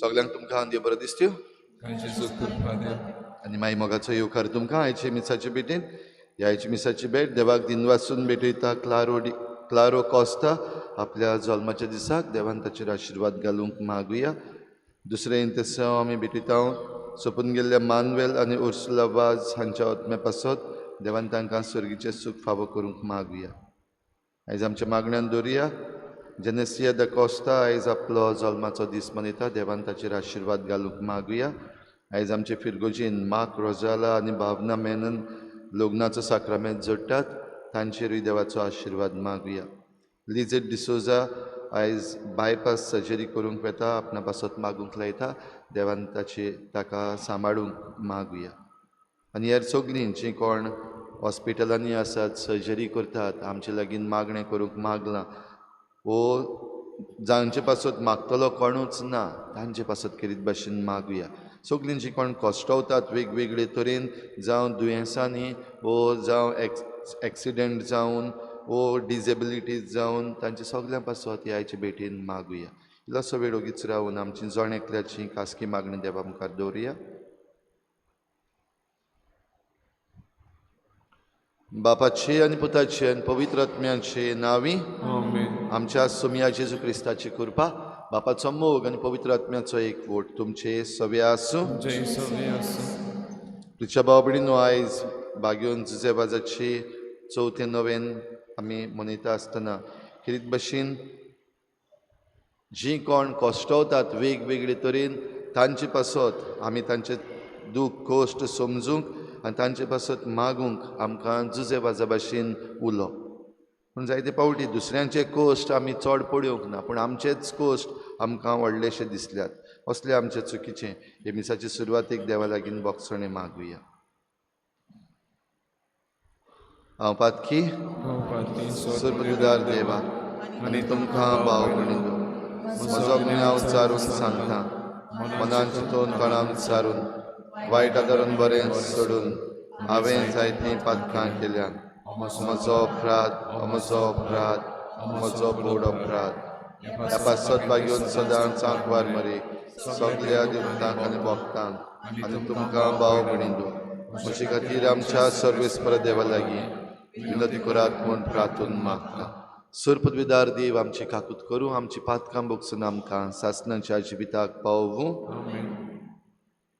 सगळ्यांक तुमकां देव बरो दिसत्यो आनी मागीर मोगाचो येवकार तुमकां आयचे मिसाचे भेटेन ह्या आयचे मिसाची भेट देवाक दिन वाचून भेटयता क्लारो कॉस्ता आपल्या जल्माच्या दिसाक देवान ताचेर आशिर्वाद घालूंक मागुया. दुसरे इंतसांव आमी भेटयता सोपून गेल्ल्या मानवेल आनी उर्सुला वाज हांच्या आत्म्या पासत देवान तांकां सर्गीचें सूख फावो करूंक मागुया. आयज आमच्या मागण्यांत दवरुया जेनेसिया द कॉस्ता आयज आपलो जल्माचो दीस मनयता देवान ताचेर आशिर्वाद घालूंक मागुया. आयज आमचे फिरगोजीन मार्क रोजाला आनी भावना मेनन लग्नाचो साक्रामेंत जोडटात तांचेरूय देवाचो आशिर्वाद मागुया. लिजेट डिसोजा आयज बायपास सर्जरी करूंक वेता आपणा पासत मागूंक लायता देवान ताका सांबाळूंक मागुया. आनी हेर सगळीं जीं कोण हॉस्पिटलांनी आसात सर्जरी करतात आमचे लागीं मागणें करूंक मागलां वो जांचे पासत मागतलो कोणूच ना तांचे पासत करीत भाशेन मागुया. सगळीं जीं कोण कश्टावतात वेगवेगळे तरेन जावं दुयेंसांनी वो जावं एक्सिडेंट जावन वो डिजेबिलिटीज जावन तांचे सगळ्यां पासत ह्याचे भेटेन मागुया. इल्लोसो वेळ ओगीच रावन आमची जण एकल्याची खासगी मागणी देवा मुखार दवरुया. बापाचे आनी पुताचे आनी पवित्र आत्म्याचे नांवी आमच्या सुमया जेजू क्रिस्ताची कृपा बापाचो मोग आनी पवित्र आत्म्याचो एकवट तुमचे सवे आसूं. तुमच्या भाव भयणीनो आयज बागेवन जुजेबाजाची चवथें नवेन आमी मनयता आसतना कितें भाशेन जीं कोण कश्टावतात वेगवेगळे तरेन तांचे पासत आमी तांचे दूख कश्ट समजूंक आनी तांचे पासत मागूंक आमकां जुजेबाजा भाशेन उलो. पूण जायते पावटी दुसऱ्यांचे कश्ट आमी चड पळोवंक ना पूण आमचेच कश्ट आमकां व्हडलेशे दिसल्यात. असलें आमचें चुकीचें हे मिसाची सुरवातेक देवा लागीं बोगसणें मागुया. हांव पातकी सुरपतदार देवा आनी तुमकां भाव भयणीनो म्हजो गुन्यांव हांव विचारून सांगता मनान चिंतून कळान विचारून वायट आदारून बरें सोडून हांवें जायतीं पातकां केल्यान म्हजो अपराध म्हजो व्हड अपराध. ह्या पासत बागेवन सदांच सांकवार मरे सगळ्या देवतांक आनी भक्तांक आनी तुमकां भाव भयणीनो म्हजे खातीर आमच्या सर्वेस्पर देवा लागीं विनती करात म्हूण प्रार्थून मागता. सुरपतविदार देव आमची काकूत करूं आमची पातकां बोगसून आमकां सासणाच्या जिविताक पावूं.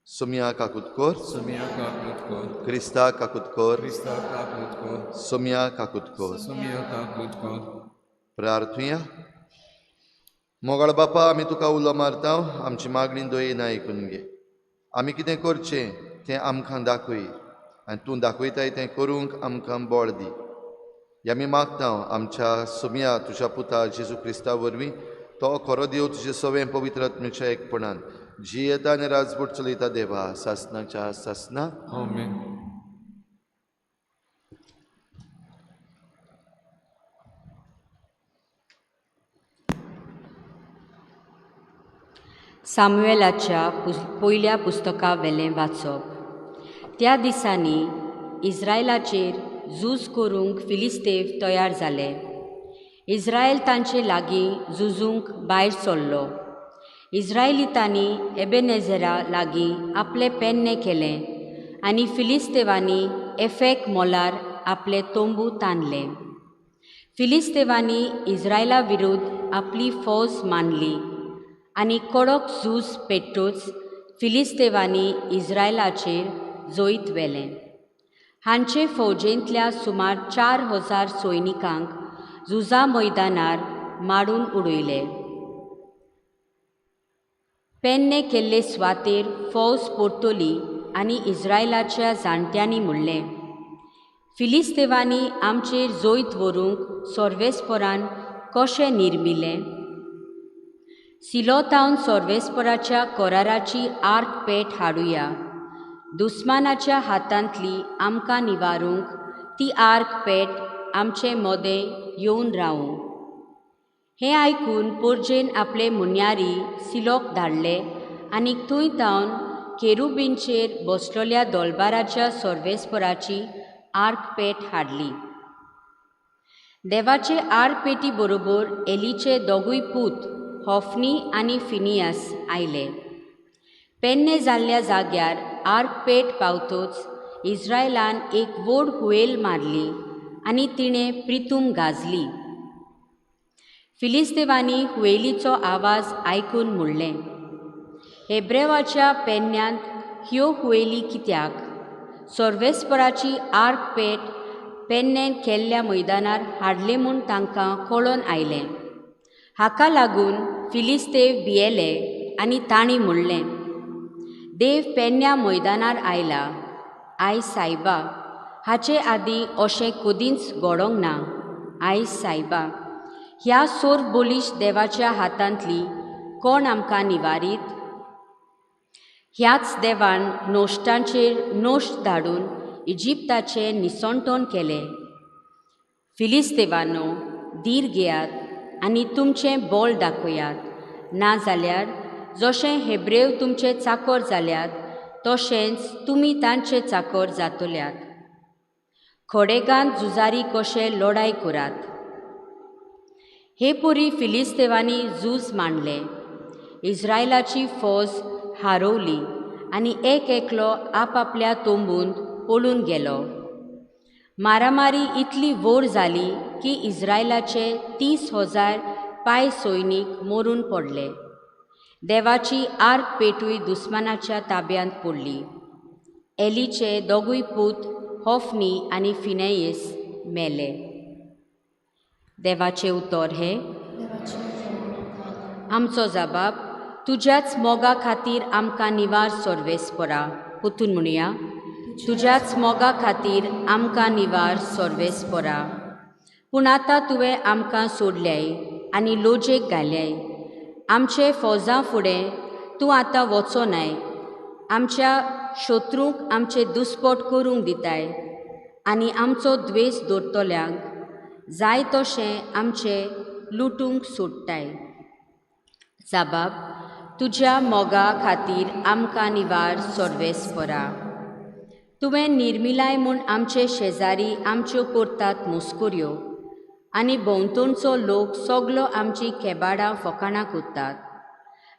सुमया काकूत कोर क्रिस्ता काकूत कोर सुमया काकूत कोर. प्रार्थुया. मोगाळ बापा आमी तुका उलो मारता आमची मागणी दोयेन आयकून घे. आमी कितें करचें तें आमकां दाखय आनी तूं दाखयताय तें करूंक आमकां बळ दी. आमी मागता आमच्या सुमया तुज्या पुता जेजू क्रिस्ता वरवीं तो खरो देव तुजे सवें पवित्र आत्म्याच्या एकपणान जी येता आनी राजपूट चलयता देवा सासणाच्या सासना. सामुएलाच्या पयल्या पुस्तका वेलें वाचप. त्या दिसांनी इस्रायलाचेर झूज करूंक फिलिस्तेव तयार जाले. इस्रायल तांचे लागीं झुजूंक भायर सरलो. इस्रायलितांनी एबेनेझरा लागीं आपले पेन्ने केलें आनी फिलिस्तेवांनी एफेक मोलार आपले तोंबू ताणले. फिलिस्तेवांनी इस्रायला विरुद्ध आपली फौज मांडली आनी कडक झूज पेटूच फिलिस्तेवांनी इस्रायलाचेर जोईत व्हेलें. हांचे फौजेंतल्या सुमार 4000 सैनिकांक झुजा मैदानार मारून उडयले. पेन्ने केल्ले सुवातेर फौज परतली आनी इस्रायलाच्या जाणट्यांनी म्हणलें, फिलिस्तेवांनी आमचेर जोईत व्हरूंक सर्वेस्परान कशें निर्मिलें. सिलोतावन सोर्वेस्पराच्या कोराराची आर्क पेट हाडुया. दुस्मानाच्या हातांतली आमकां निवारूंक ती आर्क पेट आमचे मोदें येवन रावूं. हें आयकून पोरजेन आपले मुन्यारी सिलोक धाडले आनी थंय तावन केरुबींचेर बसलोल्या दोलबाराच्या सोर्वेस्पराची आर्क पेट हाडली. देवाचे आर्क पेटी बरोबर एलीचे दोगूय पूत होफनी आनी फिनियास आयले. पेन्ने जाल्ल्या जाग्यार आर्क पेट पावतच इस्रायलान एक व्हड हुयेल मारली आनी तिणें प्रितूम गाजली. फिलिस्तेवांनी हुयेलीचो आवाज आयकून म्हणलें, हेब्रेवाच्या पेन्यांत ह्यो हुयेली कित्याक? सोर्वेस्पराची आर्क पेट पेन्नेन केल्ल्या मैदानार हाडले म्हूण तांकां कळोन आयलें. हाका लागून फिलिस्तेव भियेले आनी तांणी म्हणलें, देव पेन्या मैदानार आयला. आयज सायबा, हाचे आदीं अशें कदींच घडोंक ना. आयज सायबा, ह्या सोर बोलिश देवाच्या हातांतली कोण आमकां निवारीत? ह्याच देवान नोश्टांचेर नोश्ट धाडून इजिप्ताचें निसंतोण केलें. फिलिस्तेवानो, धीर घेयात आनी तुमचें बोल दाखयात, नाजाल्यार जशें हेब्रेव तुमचे चाकर जाल्यात तशेंच तुमी तांचे चाकर जातल्यात. खोडेगांत झुजारी कशें लढाय करात. हे पोरी फिलिस्तेवांनी झूज मांडलें. इस्रायलाची फौज हारवली आनी एक एकलो आपआपल्या तोंबूंत पळून गेलो. मारामारी इतली व्हड जाली की इस्रायलाचे 30,000 पाय सैनीक मरून पडले. देवाची आर्क पेटूय दुस्मानाच्या ताब्यांत पडली. एलीचे दोगूय पूत होफनी आनी फिनेयस मेले. देवाचे उतर हे, आमचो जबाब, तुज्याच मोगा खातीर आमकां निवार सोर्वेस्परा. पुतून म्हणुया, तुज्याच मोगा खातीर आमकां निवार सोर्वेस्परा. पूण आतां तुवें आमकां सोडल्याय आनी लोजेक घाल्याय. आमचे फौजां फुडें तूं आतां वचोनाय. आमच्या शत्रूंक आमचे दुस्पट करूंक दिताय आनी आमचो द्वेस दवरतल्यांक जाय तशें आमचे लुटूंक सोडटाय. जबाब, तुज्या मोगा खातीर आमकां निवार सोर्वेस्परा. तुवें निर्मिलाय म्हूण आमचे शेजारी आमच्यो करतात मुस्कुऱ्यो आनी भोंवतणचो लोक सगलो आमची केबाडां फकाणां कोत्तात.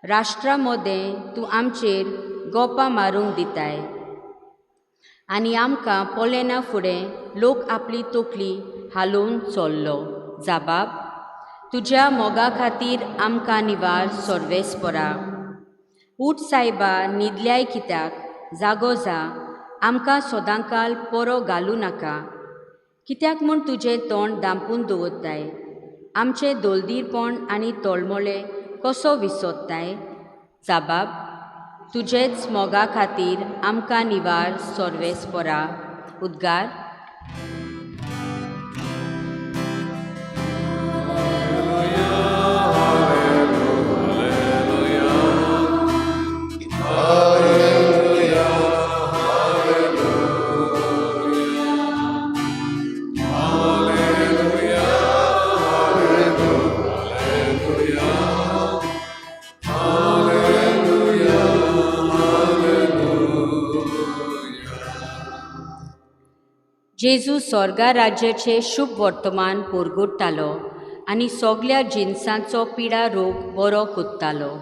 राष्ट्रा मोदें तूं आमचेर गोपां मारूंक दिताय आनी आमकां पोलेना फुडें लोक आपली तोकली हालोवन चल्लो. जबाब, तुज्या मोगा खातीर आमकां निवार सोर्वेस्परा. उठ सायबा, न्हिदल्याय कित्याक? जागो जा, आमकां सोदांकाल परो घालूं नाका. कित्याक म्हूण तुजें तोंड धांपून दवरताय? आमचें दोलदीरपण आनी तळमळे कसो विसरताय? जबाब, तुजेच मोगा खातीर आमकां निवार सोर्वेस्परा. उद्गार. जेजू स्वर्गा राज्याचे शुभ वर्तमान पोरगोडटालो आनी सगल्या जिन्सांचो पिडा रोग बरो कोत्तालो.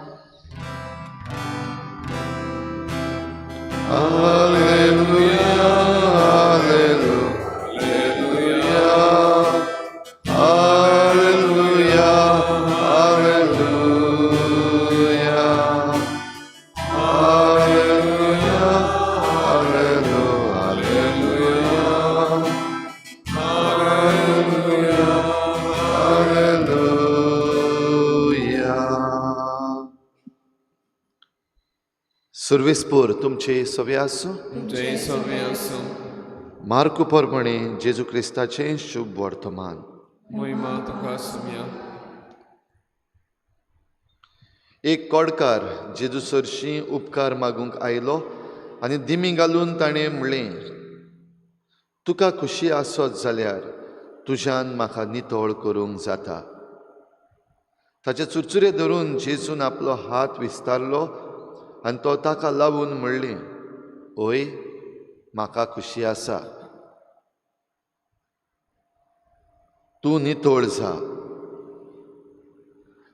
हालेलुया, हालेलुया, हालेलुया, हालेलुया, हालेलुया, हालेलुया, हालेलुया. सर्वेस्पर तुमचे सवे आसूं. तुमचे सवे आसूं. मार्क परमणे जेजू क्रिस्ताचें शुभ वर्तमान. महिमा तुका सुम्या. एक कोडकार जेजू सरशी उपकार मागूंक आयलो आनी दिमी घालून ताणें म्हणलें, तुका खुशी आसत जाल्यार तुज्यान म्हाका नितळ करूंक जाता. ताचे चुरचुरे धरून जेजून आपलो हात विस्तारलो आनी तो ताका लावून म्हणलें, ओय, म्हाका खुशी आसा, तूं नितळ जा.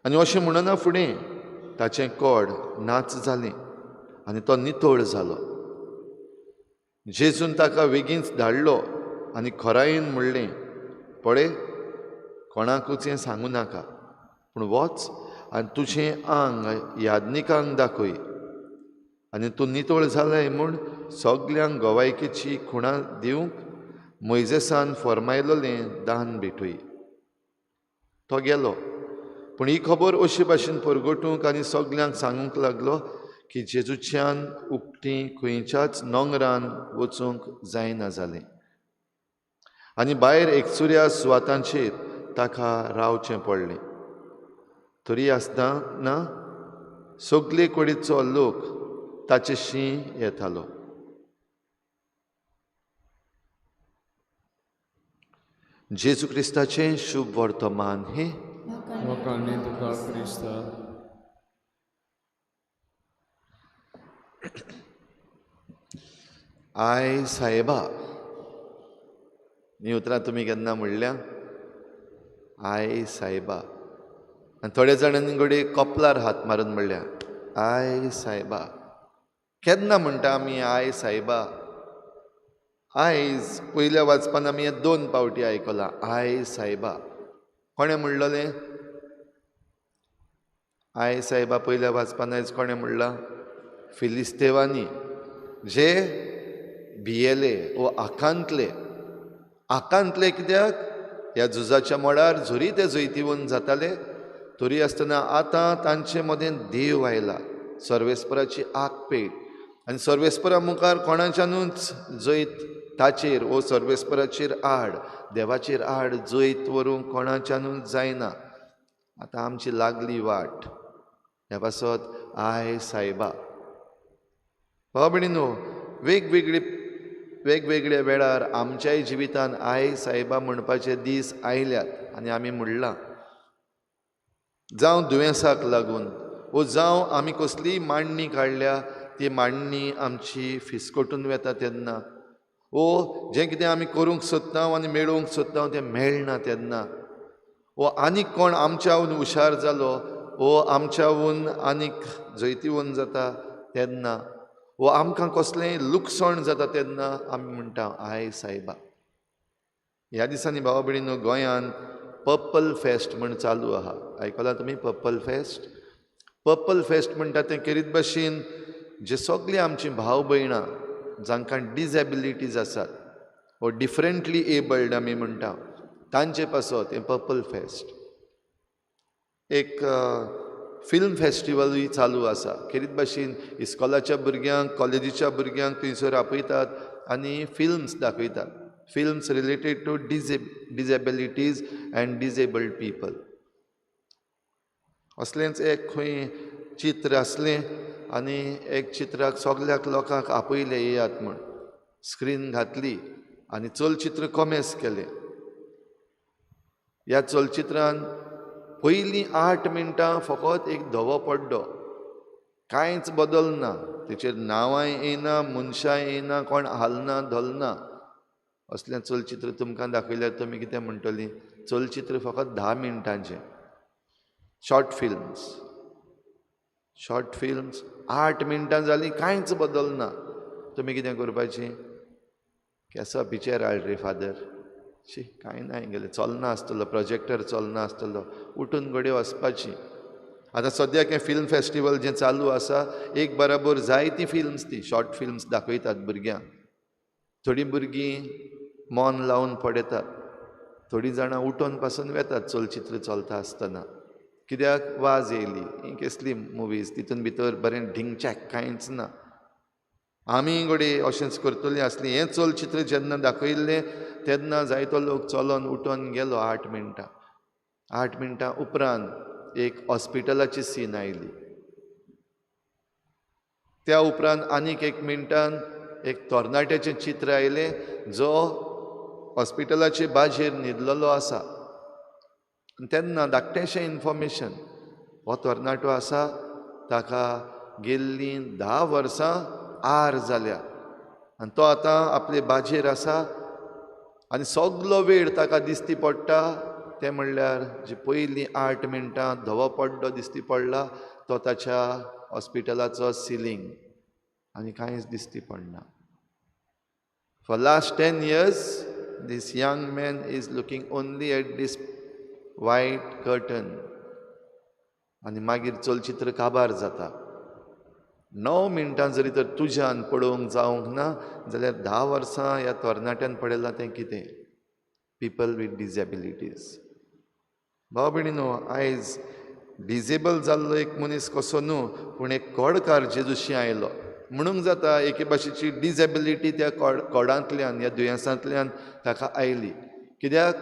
आनी अशें म्हणना फुडें ताचें कोड नाच जालें आनी तो नितळ जालो. जेजून ताका बेगीनच धाडलो आनी खोरायेन म्हणलें, पळय, कोणाकूच हें सांगू नाका, पूण वच आनी तुजें आंग यादनिकांक दाखय आनी तूं नितळ जालें म्हूण सगल्यांक गोवायकेची खुणां दिवंक मोइजेसान फर्मायलोलें दान भेटय. तो गेलो, पूण ही खबर अशे भाशेन परगटूंक आनी सगल्यांक सांगूंक लागलो की जेजूच्यान उक्तीं खंयच्याच नोंगरान वचूंक जायना जालें आनी भायर एकसुऱ्या सुवातांचेर ताका रावचें पडलें. तरी आसतना सगले कडेचो लोक ताचेशी येतालो. जेजू क्रिस्ताचें शुभ वर्तमान हें वखाणी तुका क्रिस्ता. आय सायबा, ही उतरां तुमी केन्ना म्हणल्या? आय सायबा. आनी थोड्या जाणांनी घडये कपलार हात मारून म्हणल्या, आय सायबा. केन्ना म्हणटा आमी आय सायबा? आयज पयल्या वाचपान आमी हें 2 पावटी आयकलां, आय सायबा. कोणें म्हणलोलें? आय सायबा पयल्या वाचपान आयज कोणें म्हणलां? फिलिस्तेवानी, जे भियेले वो आकांतले. आकांतले कित्याक? ह्या झुजाच्या मोडार जरी ते जैतिवंत जाताले तरी आसतना आतां तांचे मदें देव आयला, सर्वेस्पराची आग पेट. आनी सर्वेस्परा मुखार कोणाच्यानूच जैत ताचेर वो सर्वेस्पराचेर आड, देवाचेर आड जैत व्हरूंक कोणाच्यानूच जायना. आतां आमची लागली वाट. ह्या पासत आय सायबा. भाव भयणीनो, वेगवेगळ्या वेळार आमच्याय जिवितान आय सायबा म्हणपाचे दीस आयल्यात आनी आमी म्हणलां. जावं दुयेंसाक लागून वो जावं आमी कसलीय मांडणी काडल्या ती मांडणी आमची फिसकटून वता तेन्ना, वो जें कितें आमी करूंक सोदता आनी मेळोवंक सोदता तें मेळना तेन्ना, वो आनीक कोण आमच्याहून हुशार जालो, वो आमच्याहून आनीक जैतिवंत जाता तेन्ना, वो आमकां कसलेंय लुकसाण जाता तेन्ना आमी म्हणटा आय सायबा. ह्या दिसांनी भावा भयणीनो गोंयांत पर्पल फेस्ट म्हण चालू आहा. आयकलां तुमी पर्पल फेस्ट? पर्पल फेस्ट म्हणटा तें खेरीत भाशेन जे सगळीं आमचीं भाव भयणां जांकां डिजेबिलिटीज आसात वो डिफरंटली एबल्ड आमी म्हणटा, तांचे पासत हें पर्पल फेस्ट. एक फिल्म फेस्टिवलूय चालू आसा. खेरीत भाशेन इस्कॉलाच्या भुरग्यांक, कॉलेजीच्या भुरग्यांक थंयसर आपयतात आनी फिल्म्स दाखयतात. Films related to disabilities and disabled people. असलेंच एक खंय चित्र आसलें आनी एक चित्राक सगल्याक लोकांक आपयलें येयात म्हूण. स्क्रीन घातली आनी चलचित्र कॉमेस केलें. ह्या चलचित्रान पयलीं 8 मिनटां फकत एक धवो पड्डो, कांयच बदल ना. तेचेर नांवांय येयना, मनशांय येयना, कोण हालना धलना. असलें चलचित्र तुमकां दाखयल्यार तुमी कितें म्हणटलीं? चलचित्र फकत 10 मिनटांचें. शॉर्ट फिल्म्स 8 मिनटां जालीं, कांयच बदल ना. तुमी कितें करपाचें? केसो पिक्चर हाड रे फादर. शी, कांय ना गेलें, चलना आसतलो, प्रोजेक्टर चलना आसतलो, उठून घडये वचपाची. आतां सद्याक हें फिल्म फेस्टिवल जें चालू आसा, एक बराबर जायतीं फिल्म्स ती शॉर्ट फिल्म्स दाखयतात भुरग्यांक. थोडीं भुरगीं मन लावन पळयतात, थोडीं जाणां उठोन पासून वेतात चलचित्र चलता आसतना. कित्याक? वाज येयली. ही कसली मुवीज, तितून भितर बरें ढिंगचॅक कांयच ना. आमी घडये अशेंच करतलीं आसलीं. हें चलचित्र जेन्ना दाखयल्लें तेन्ना जायतो लोक चलोन उठोन गेलो 8 मिनटां. 8 मिनटां उपरांत एक हॉस्पिटलाची सीन आयली. त्या उपरांत आनीक 1 मिनटान एक तरणाट्याचें चित्र आयलें जो हॉस्पिटलाचे बाजेर न्हिदलेलो आसा. तेन्ना धाकटेंशें इन्फॉर्मेशन, हो तरणाटो आसा ताका गेल्लीं 10 वर्सां आर जाल्या आनी तो आतां आपले बाजेर आसा आनी सगलो वेळ ताका दिसती पडटा तें म्हणल्यार जी पयलीं 8 मिनटां धवो पड्डो दिसती पडला तो ताच्या हॉस्पिटलाचो सिलींग आनी कांयच दिसती पडना. For last 10 years, this young man is looking only at this white curtain. आनी मागीर चलचित्र काबार जाता. 9 मिनटां जरी तर तुज्यान पळोवंक जावंक ना जाल्यार 10 वर्सां ह्या तरणाट्यान पळयलां तें कितें? People with disabilities. भाव भयणीनो, आयज डिजेबल जाल्लो एक मनीस कसो न्हू पूण एक कोडकार जेजूशी आयलो म्हणूंक जाता. एके भाशेची डिजेबिलिटी त्या कोडांतल्यान ह्या दुयेंसांतल्यान ताका आयली. कित्याक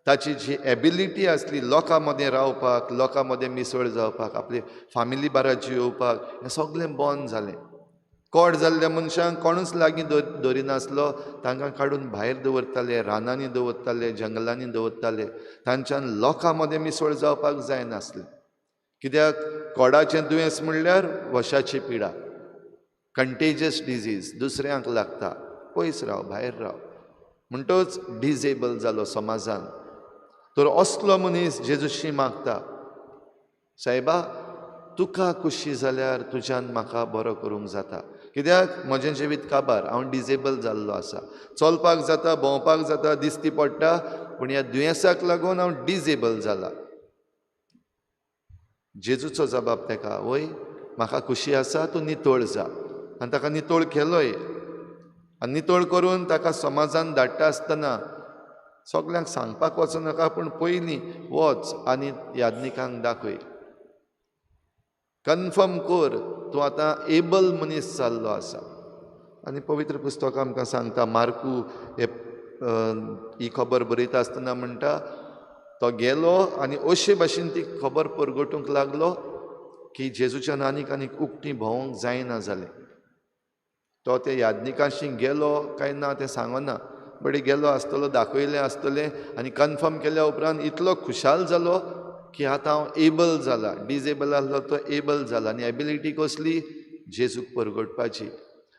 ताची जी एबिलिटी आसली लोकां मदें रावपाक, लोकां मदें मिसळ जावपाक, आपली फामिली बाराची येवपाक, हें सगळें बंद जालें. कोड जाल्ल्या मनशांक कोणूच लागीं धरिनासलो. तांकां काडून भायर दवरताले, रानांनी दवरताले, जंगलांनी दवरताले. तांच्यान लोकां मदें मिसळ जावपाक जायनासलें. कित्याक कोडाचें दुयेंस म्हणल्यार वशाची पिडा, कंटेजियस डिजीज, दुसऱ्यांक लागता. पयस राव, भायर राव म्हणटच डिजेबल जालो समाजान. तर असलो मनीस जेजूशी मागता, सायबा तुका खुशी जाल्यार तुज्यान म्हाका बरो करूंक जाता. कित्याक म्हजें जिवीत काबार, हांव डिजेबल जाल्लो आसा. चलपाक जाता, भोंवपाक जाता, दिसती पडटा, पूण ह्या दुयेंसाक लागून हांव डिजेबल जाला. जेजूचो जबाब तेका, वय म्हाका खुशी आसा, तूं नितळ जा. आनी ताका नितळ केलोय. आनी नितळ करून ताका समाजान धाडटा आसतना सगल्यांक सांगपाक वचनाका, पूण पयलीं वच आनी यादनिकांक दाखय. कन्फर्म कर तूं आतां एबल मनीस जाल्लो आसा. आनी पवित्र पुस्तक आमकां सांगता, मार्कू ही खबर बरयता आसतना म्हणटा, तो गेलो आनी अशे भाशेन ती खबर परगटूंक लागलो की जेजूच्यान आनीक उक्ती भोंवंक जायना जालें. तो त्या यादनिकांशी गेलो काय ना तें सांगना, बट गेलो आसतलो, दाखयलें आसतलें आनी कन्फर्म केल्या उपरांत इतलो खुशाल जालो की आतां हांव एबल जाला. डिजेबल आसलो तो एबल जाला. आनी एबिलिटी कसली? जेजूक परगटपाची,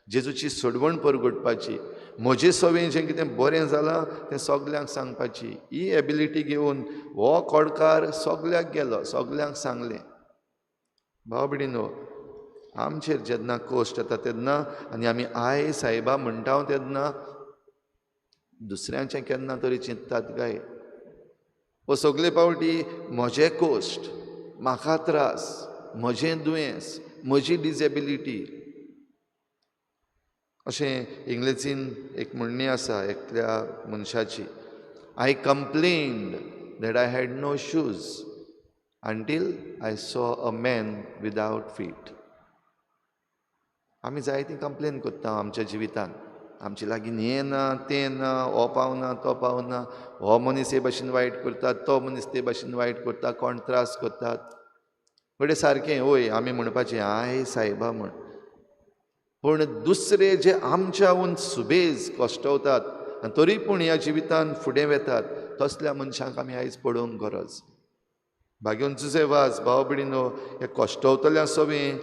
जेजूची सोडवण परगटपाची, म्हजे सवेन जें कितें बरें जालां तें सगल्यांक सांगपाची. ही एबिलिटी घेवन हो कोडकार सगल्यांक गेलो, सगल्यांक सांगलें. भाव भयणीनो, आमचेर जेन्ना कोश्ट येता तेन्ना आनी आमी आय सायबा म्हणटा तेन्ना दुसऱ्यांचें केन्ना तरी चिंततात काय? वो सगळे पावटी म्हजें कोश्ट, म्हाका त्रास, म्हजें दुयेंस, म्हजी डिजेबिलिटी. अशें इंग्लिशीन एक म्हणणी आसा एकल्या मनशाची, I complained that I had no shoes until I saw a man without feet. आमी जायती कंप्लेन करता आमच्या जिवितान. आमचे लागीं हें ना, तें ना, हो पावना, तो पावना, हो मनीस हे भाशेन वायट करता, तो मनीस ते भाशेन वायट करता, कोण त्रास करतात. बरें सारकें, वय आमी म्हणपाचें आय सायबा म्हण. पूण दुसरे जे आमच्याहून सुबेज कश्टवतात आनी तरी पूण ह्या जिवितान फुडें वेतात, तसल्या मनशांक आमी आयज पळोवंक गरज. भाग्योन तुजे वाज भाव भयणीनो, हे कश्टवतल्या सवें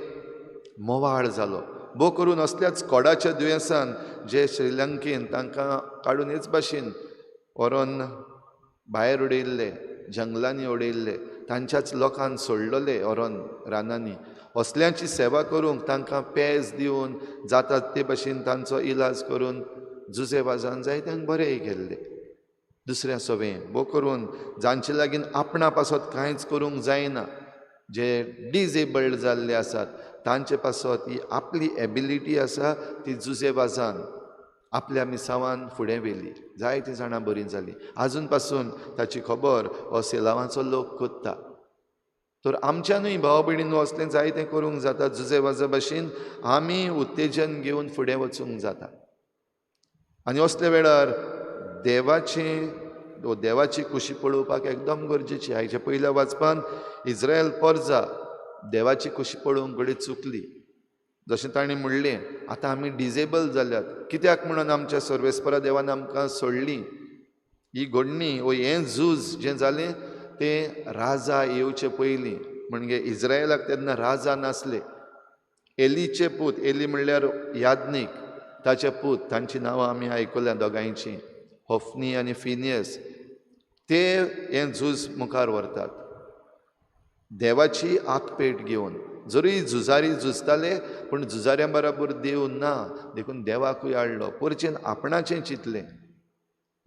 मोवाळ जालो. भोव करून असल्याच कोडाच्या दुयेंसान जे श्रीलंकेन तांकां काडून हेच भाशेन व्हरोन भायर उडयल्ले, जंगलांनी उडयल्ले, तांच्याच लोकांक सोडलेले व्हरोन रानांनी. असल्यांची सेवा करूंक, तांकां पेज दिवन जातात ते भाशेन तांचो इलाज करून जुजे वाजान जायत्यांक बरेंय केल्ले. दुसऱ्या सवें भोव करून जांचे लागीं आपणा पासत कांयच करूंक जायना, जे डिजेबल्ड जाल्ले आसात, तांचे पासत ही आपली एबिलिटी आसा ती जुजे वाजान आपल्या मिसावान फुडें व्हेली. जायतीं जाणां बरीं जालीं. आजून पासून ताची खबर हो सेलावाचो लोक कोत्ता. तर आमच्यानूय भाव भयणीनो असलें जायतें करूंक जाता. जुजे वाजा भाशेन आमी उत्तेजन घेवन फुडें वचूंक जाता. आनी असल्या वेळार देवाची खुशी पळोवपाक एकदम गरजेची. हाच्या पयल्या वाचपान इज्रायल परजा देवाची खुशी पळोवंक घडये चुकली. जशें ताणें म्हणलें आतां आमी डिजेबल जाल्यात कित्याक म्हणून आमच्या सर्वेस्परा देवान आमकां सोडलीं. ही घडणी वो हें झूज जें जालें तें राजा येवचे पयलीं म्हणजे इज्रायलाक तेन्ना राजा नासले. एलीचे पूत, एली म्हणल्यार याज्ञीक, ताचे पूत, तांचीं नांवां आमी आयकल्यां दोगांयचीं, होफनी आनी फिनियस. ते हें झूज मुखार व्हरतात देवाची आकपेट घेवन. जरी झुजारी झुजताले पूण झुजाऱ्यां बराबर देव ना, देखून देवाकूय हाडलो. परचेन आपणाचें चिंतलें,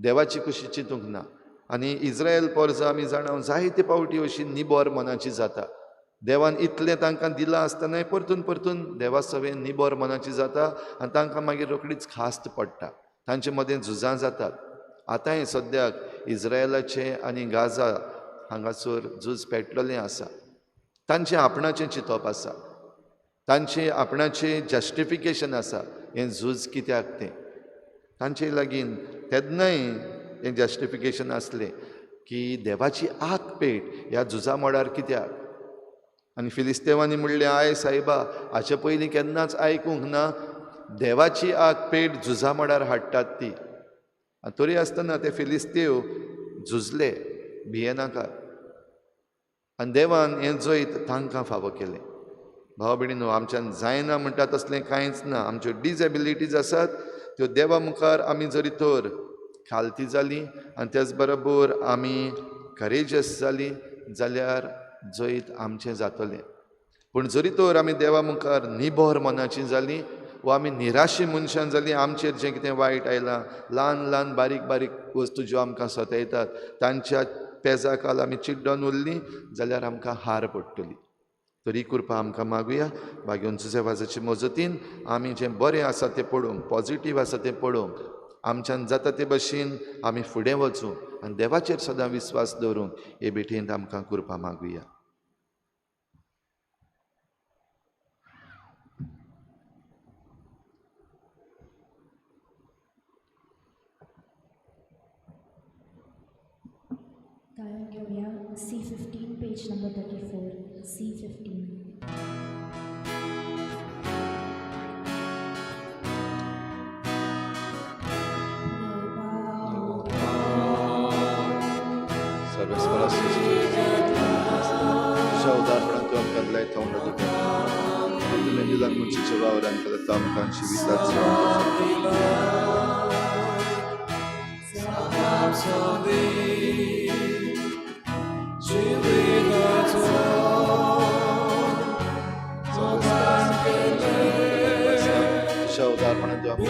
देवाची कशी चिंतूंक ना. आनी इज्रायल पोरसां आमी जाणां जायते पावटी अशीं निबोर मनाची जाता. देवान इतलें तांकां दिलां आसतनाय परतून परतून देवा सवेन निबोर मनाची जाता आनी तांकां मागीर रोखडीच खास्त पडटा. तांचे मदें झुजां जातात. आतांय सद्याक इज्रायलाचें आनी गाजा हांगासर झूज पेटलेलें आसा. तांचें आपणाचें चिंतप आसा, तांचें आपणाचें जस्टिफिकेशन आसा हें झूज कित्याक तें. तांचे लागीं तेन्नाय हें जस्टिफिकेशन आसलें की देवाची आकपेट ह्या झुजा मोडार कित्याक. आनी फिलिस्तेवांनी म्हणलें आय सायबा हाचे पयलीं केन्नाच आयकूंक ना देवाची आकपेट झुजा मोडार हाडटात ती. तरी आसतना ते फिलिस्तेव झुजले भियेनाका आनी देवान हें जैत तांकां फावो केलें. भाव भयणीनो, आमच्यान जायना म्हणटा तसलें कांयच ना. आमच्यो डिजेबिलिटीज आसात त्यो देवा मुखार आमी जरी तर खालती जालीं आनी त्याच बरोबर आमी करेजियस जालीं जाल्यार जैत आमचें जातलें. पूण जरी तर आमी देवा मुखार निबोर मनाचीं जालीं वा आमी निराशी मनशां जालीं, आमचेर जें कितें वायट आयलां, ल्हान ल्हान बारीक बारीक वस्तू ज्यो आमकां सतयतात तांच्या पेजा काल आमी चिड्डोन उरलीं जाल्यार आमकां हार पडटली. तरी कृपा आमकां मागुया भाग्योन जुजेवाजाचे मजतीन आमी जें बरें आसा तें पळोवंक, पॉजिटीव आसा तें पळोवंक, आमच्यान जाता ते भशेन आमी फुडें वचूंक आनी देवाचेर सदां विस्वास दवरूंक हे भेटेंत आमकां कृपा मागुया. गायन घेऊया C15 पेज नंबर 34. C15. सर्वेस्परा तुझ्या उदाहरणात तूं आमकां लायता उडोवंक तुवें दिलां मुनशाच्या वावरान केलें तो आमकां जिवितात तुझ्या उदाहरणात तूं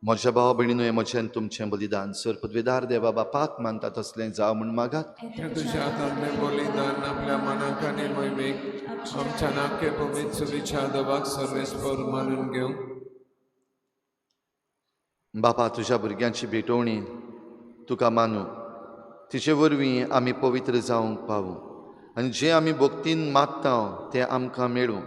म्हज्या भाव भयणीनो, हें म्हजें तुमचें बलिदान सर पदवेदार देवा बापाक मानता तसलें जावं म्हूण मागात. हे तुझ्या हातांतलें बलिदान आपल्या मनाक आनी मोहिमेक आमच्या नाके पवित्र सुविच्या देवाक सर्वेस्पर मानून घेवं. बापा, तुज्या भुरग्यांची भेटोवणी तुका मानूं, तिचे वरवीं आमी पवित्र जावंक पावूं आनी जें आमी भक्तीन मागता तें आमकां मेळूं.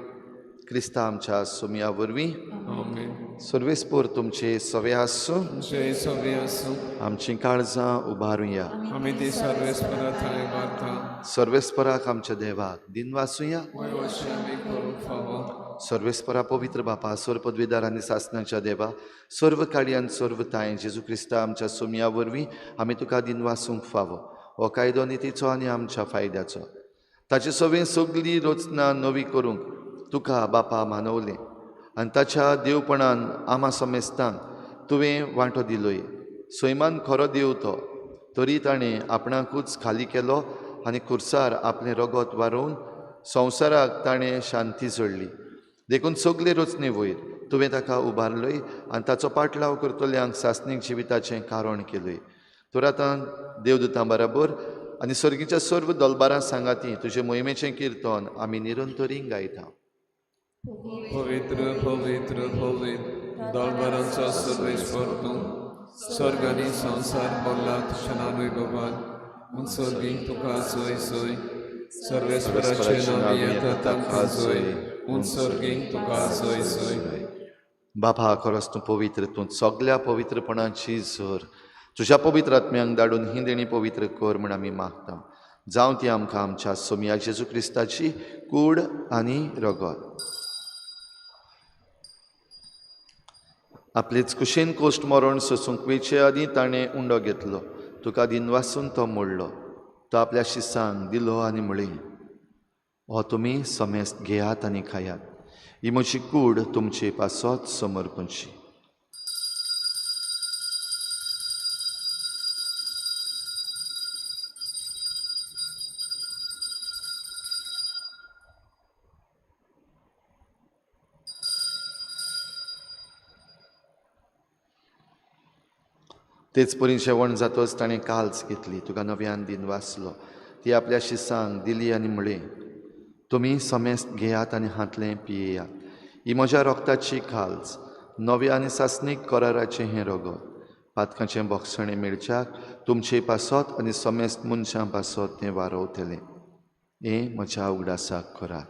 क्रिस्ता आमच्या सोमया वरवीं आमेन. सर्वेस्पर तुमचे सवे आसूं, जय सवे आसूं. आमचीं काळजां उबारुया. आमी ती सर्वेस्पराथाय वार्ता सर्वेस्पराक आमच्या देवाक दिन वाचुया. वयवशी आमी करूंक फावो. सर्वेस्परा पवित्र बापा, सर पदवीदार आनी सासणाच्या देवा, सर्व काळी आनी सर्व ताय जेजू क्रिस्ता आमच्या सोमया वरवीं आमी तुका दिन वाचूंक फावो. हो कायदो नितीचो आनी आमच्या फायद्याचो. ताचे सवें सगळीं रचना नवी करूंक तुका बापा मानवलें आनी ताच्या देवपणान आमा समेस्तांक तुवें वांटो दिलोय. सैमान खरो देव तो, तरी ताणें आपणाकूच खाली केलो आनी खुर्सार आपलें रगत वारोवन संवसाराक ताणें शांती सोडली. देखून सगळे रचने वयर तुवें ताका उबारलोय आनी ताचो पाटलाव करतल्यांक सासणीक जिविताचें कारण केलय. तर आतां देवदूतां बरोबर आनी सर्गीच्या सर्व दलबारां सांगाती तुजे मोहिमेचें कीर्तन आमी निरंतरी गायता. पवित्र पवित्र पवित्र दलबरांचो सर्वेश्वर तूं स्वर्ग आनी संवसार भरला तुज्या नांव बाबान उन सर्गीक तुका सोय सोय सर्वेश्वराचे नांव येता ताका सोय उन सर्गीक तुका सोय सोय. बाबा खरोच तूं पवित्र, तूं सगल्या पवित्रपणाची झर तुज्या पवित्र आत्म्यांक धाडून ही देणी पवित्र कर म्हूण आमी मागता. जावं ती आमकां आमच्या सोमया जेजू क्रिस्ताची कूड आनी रगत. आपलेच कुशेन कोश्ट मरण सोसूंक वेचे आदी ताणें उंडो घेतलो. तुका दिनवासून तो मोडलो. तो आपल्या शिसांक दिलो आनी म्हळें, हो तुमी समेस्त घेयात आनी खायात. ही म्हजी कूड तुमचे पासत समर्पणची. तेच परी जेवण जातच ताणें काल्स घेतली. तुका नव्यान दिन वाचलो. ती आपल्या शिसांक दिली आनी म्हळें, तुमी समेस्त घेयात आनी हातलें पियेयात. ही म्हज्या रोगताची काल्स, नव्या आनी सासणीक कराराचें हें रगत. पातकाचें बोगसणें मेळच्याक तुमचे पासत आनी समेस्त मनशां पासत तें वारवतलें. हें म्हज्या उगडासाक करात.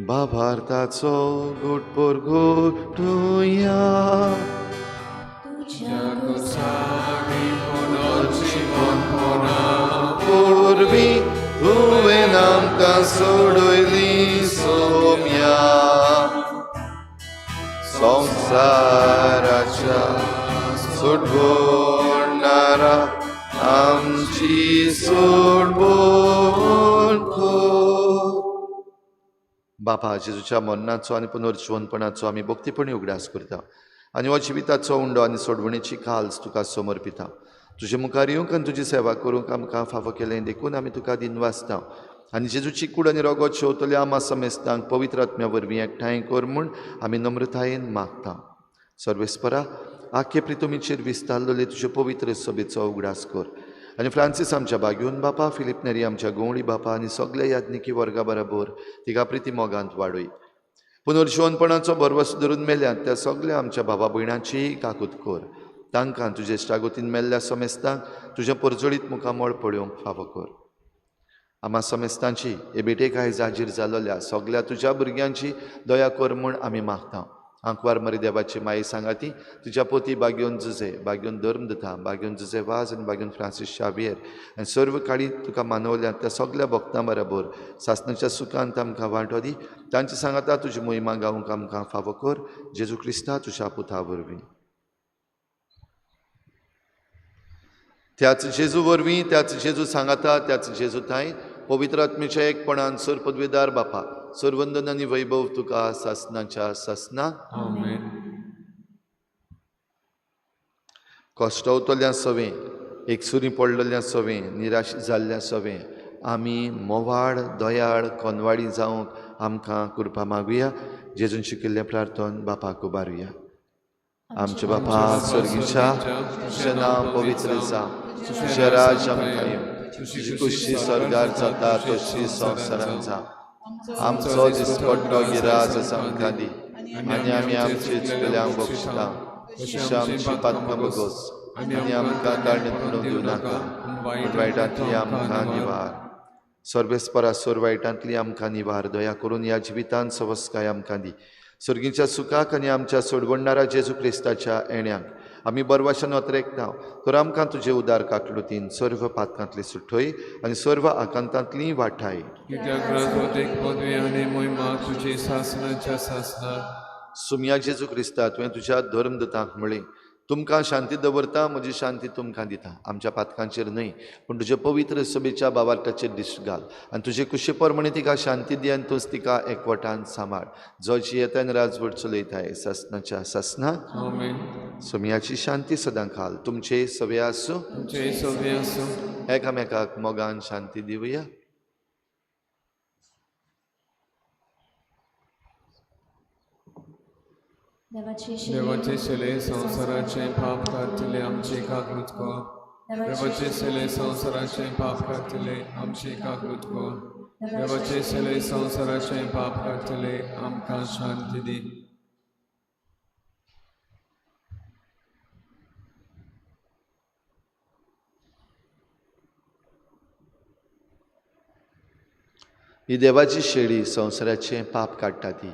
बाभारताचो घोटपोर घोटुया. पोरवी तुवें आमकां सोडयली सोम्या. संवसाराच्या सोडवणारा आमची सोडवण कर. बापा जेजूच्या मरणाचो आनी पुनर्जीवनपणाचो आमी भक्तीपणी उगडास करता आनी हो जिविताचो उंडो आनी सोडवणेची काल्स तुका समर्पिता. तुजे मुखार येवंक आनी तुजी सेवा करूंक आमकां फावो केलें देखून आमी तुका दिनवासता. आनी जेजूची कूड आनी रगत शेवतल्या आमा समेस्तांक पवित्र आत्म्या वरवीं एकठांय कर म्हूण आमी नम्रतायेन मागता. सर्वेस्परा आख्खे प्रितुमीचेर विस्तारलेले तुजे पवित्र सभेचो उगडास कर. आनी फ्रांसीस आमच्या बागेवन बापा, फिलीप नेरी आमच्या गवळी बापा आनी सगळे याज्ञिकी वर्गा बरोबर तिका प्रिती मोगांत वाडय. पुनर्जीवनपणाचो भरवस धरून मेल्यात त्या सगळ्या आमच्या भावा भयणांची काकूत कर. तांकां तुजे इश्टागोतीन मेल्ल्या समेस्तांक तुज्या परजळीत मुखामळ पळोवंक फावो कर. आमा समेस्तांची हे बेटेक आयज जाजीर जालोल्या सगळ्या तुज्या भुरग्यांची दया कर म्हूण आमी मागता. आंकवार मरी देवाची माई सांगाती तुज्या पोती बागेवन जुजे, बागेवन धर्मदता, बागेवन जुजे वाज आनी बागेवन फ्रांसीस शावियर आनी सर्व काळी तुका मानवल्या त्या सगळ्या भक्तां बरोबर सासणाच्या सुखांत आमकां वांटो दी. तांची सांगाता तुजी मोहिमा गावंक आमकां फावो कर. जेजू क्रिस्ता तुज्या पुता वरवीं. त्याच जेजू वरवीं, त्याच जेजू सांगाता, त्याच जेजू ताई पवित्र आत्मेच्या एकपणान सर पदवीदार बापा सर्वंदन आनी वैभव तुका सासणाच्या सासना. आमेन. कश्टवतल्या सवें, एकसुरी पडलेल्या सवें, निराश जाल्ल्या सवें आमी मोवाळ दयाळ कोनवाडी जावंक आमकां कृपा मागुया. जेजून शिकिल्लें प्रार्थन बापाक उबारुया. आमचे बापा स्वर्गीच्या तुजें नांव पवित्र जावं. तुजें राज आमकां येवं. तुजी कुशी स्वर्गार जाता तशी संवसारांत जावं. आमचो दिसपट्टो गिराज आमकां दी आनी आमी आमचे चुकल्यांक बक्षिता तशी आमची पातकां बगोस आनी आमकां काडणीत म्हणून दिवं नाका पूण वायटांतली आमकां निवार. सर्वेस्परा सोर वायटांतली आमकां निवार. दया करून ह्या जिवितांत सवस्काय आमकां दी. सर्गीच्या सुखाक आनी आमच्या सोडवणारा जेजू क्रिस्ताच्या येण्याक आमी बरवाशान वतरेकता. तर आमकां तुजे उदार काकलुतीन सर्व पातकांतली सुटय आनी सर्व आकांतांतली वाटाय. कित्याक राजवटीक पदवी आनी मोहिमा तुजी सासणाच्या सासणार. सुमया जेजू क्रिस्ता तुवें तुज्या धर्मदतांक म्हळें, तुमकां शांती दवरता, म्हजी शांती तुमकां दिता. आमच्या पातकांचेर न्हय पूण तुजे पवित्र सभेच्या बाबार्ताचेर दिश्ट घाल आनी तुजे कुशे परमणी तिका शांती दी आनी तूंच तिका एकवटान सांबाळ. जो जियेतान राजवट चलयताय सासणाच्या सासना. आमेन. सुमयाची शांती सदां घाल. तुमचे सवे आसूं. तुमचे सवे आसूं. एकामेकाक मोगान शांती दिवया. देवाचे शिले संसाराचे पाप काढतले आमची काकृत कर. देवाचे शिले संसाराचे पाप काढतले आमची काकृत कर. देवाचे शिले संसाराचे पाप काढतले आमकां शांती दी. ही देवाची शेळी संवसाराचें पाप काडटा ती.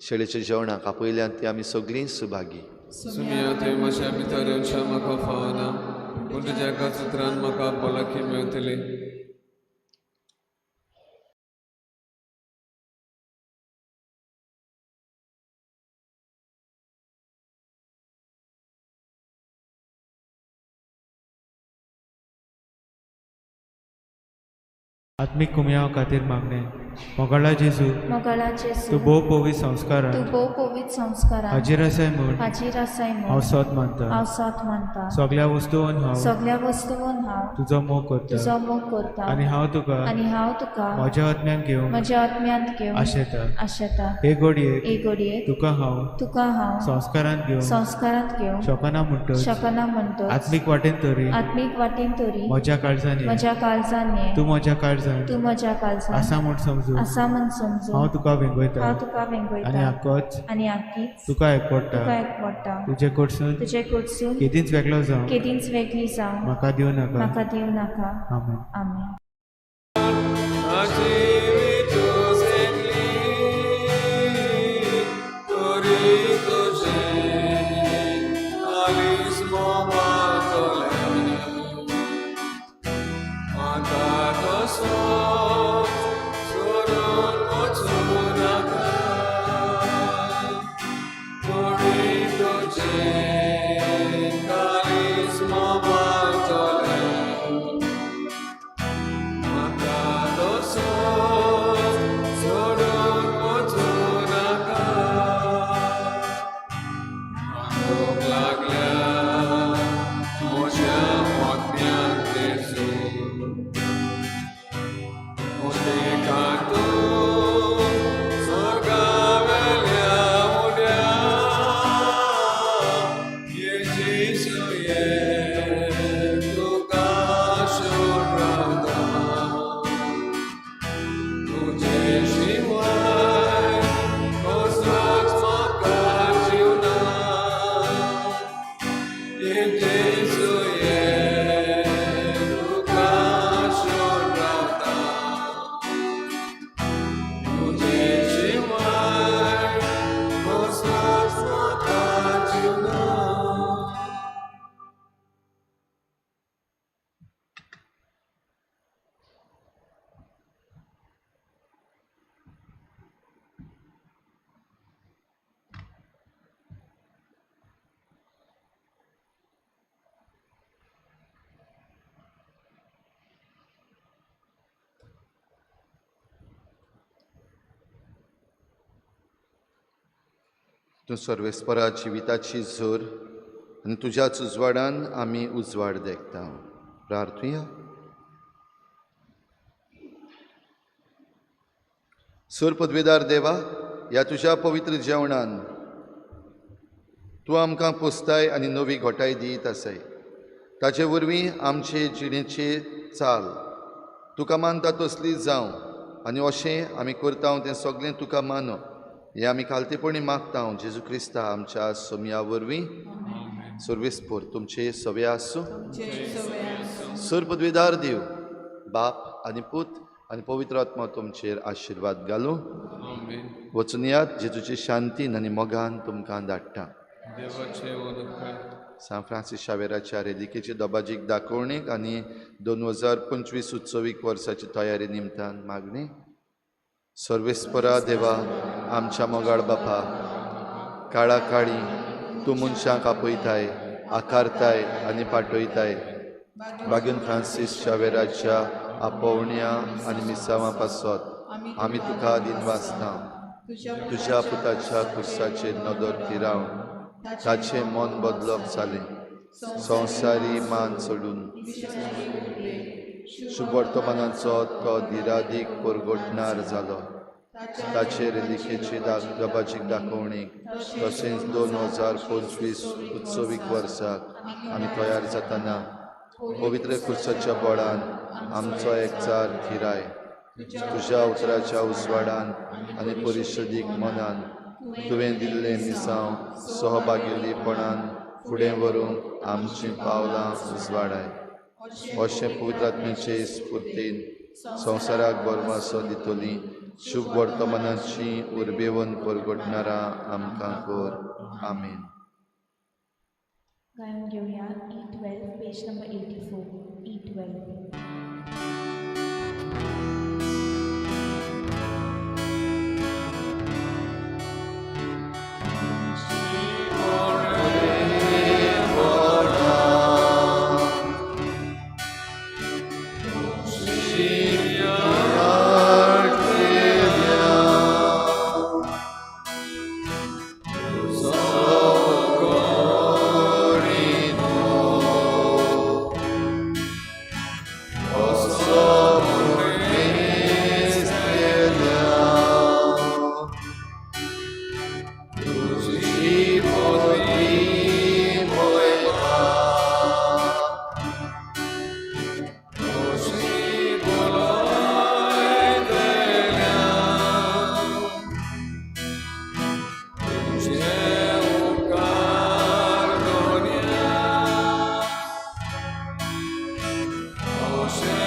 शेळीच्या जेवणाक आपयल्यान ती आमी सगळीं सुभागी. सुमिया ते म्हज्या भितर येवच्या म्हाका फावना, पूण तुज्या एका उतरान म्हाका भलायकी मेळटली. आत्मिक कुमयाव खातीर मागणे. मोगाळा जेजू, मोगाळा जेजू, तूं भोव पवित तूं संस्कारान भोव पवित संस्कारान हाजीर आसाय म्हूण हाजीर आसाय हांव म्हूण सोत मानता. हांव साथ मानता. सगळ्या वस्तूंवन हांव सगळ्या वस्तूंवन हांव तुजो मोग करता तुजो मोग करता. आनी हांव तुका आनी हांव तुका म्हज्या आत्म्यान घेवंक म्हज्या आत्म्यांत घेवन आशेता. आशेता. हे घडयेक एक घडयेक तुका हांव संस्कारान घेवन संस्कारांत घेवन शकना म्हणटच शकना म्हणटच आत्मीक वाटेन तरी आत्मीक वाटेन तरी म्हज्या काळजान ये. म्हज्या काळजान ये. तूं म्हज्या काळजान तूं म्हज्या काळजान आसा म्हूण समजून आसा म्हूण समजून हांव तुका वेंगयता हांव तुका आनी वेंगयता आक्कोच आनी आख्खीच तुका एकपडटा. तुका एकवडटा. तुजे कडसून तुजे कडसून केदींच वेगळो जावं केदींच वेगळी जावं म्हाका दिवं नाका. म्हाका दिवं नाका. आमेन. आमेन. तूं सर्वेस्परा जिविताची झर आनी तुज्याच उजवाडान आमी उजवाड देखता. प्रार्थुया. सूर पदवीदार देवा, ह्या तुज्या पवित्र जेवणान तूं आमकां पोसताय आनी नवी घोटाय दित आसाय. ताचे वरवीं आमचे जिणेची चाल तुका मानता तसली जावं आनी अशें आमी करता तें सगळें तुका मानो. हे आमी खालतीपणी मागता जेजू क्रिस्ता आमच्या सोमया वरवीं. सर्वेस्पोर तुमचे सवे आसूं. सूर पदवीदार देव, बाप आनी पूत आनी पवित्र आत्मा तुमचेर आशिर्वाद घालूं. वचून यात जेजूची शांतीन आनी मोगान तुमकां धाडटा. सान फ्रांसीस शावेराच्या रेदिकेचे दोबाजीक दाखोवणेक आनी 2025 उत्सवीक वर्साची तयारी निमतान मागणी. सर्वेस्परा देवा, आमच्या मोगाळ बापा, काळा काळी तूं मनशांक आपयताय, आकारताय आनी पाटयताय. बागीन फ्रांसीस शावेराच्या आपोवण्या आनी मिसावां पासत आमी तुका दिनवासता. तुज्या पुताच्या खुर्साचेर नदर फिरावन ताचें मन बदलप जालें संवसारी मान सोडून शुभ वर्तमानाचो तो धीरादीक परगटणार जालो. ताचेर लिखेची गबाची दाखोवणी तशेंच 2025 उत्सवीक वर्साक आमी तयार जातना पवित्र खुर्साच्या बळान आमचो एकचार थिराय. तुज्या उतराच्या उजवाडान आनी परिशदीक मनान तुवें दिल्ले मिसांव सहभागिलीपणान फुडें व्हरूंक आमचीं पावलां उजवाडाय. अशें पवित्रात्मेचे स्फुर्तीन संवसाराक बरमासो दितली शुभ वर्तमानाची उर्बेवन परगटणारा आमकां कर. आमीन. गायन घेऊया E12 page number 84 E12. Moshe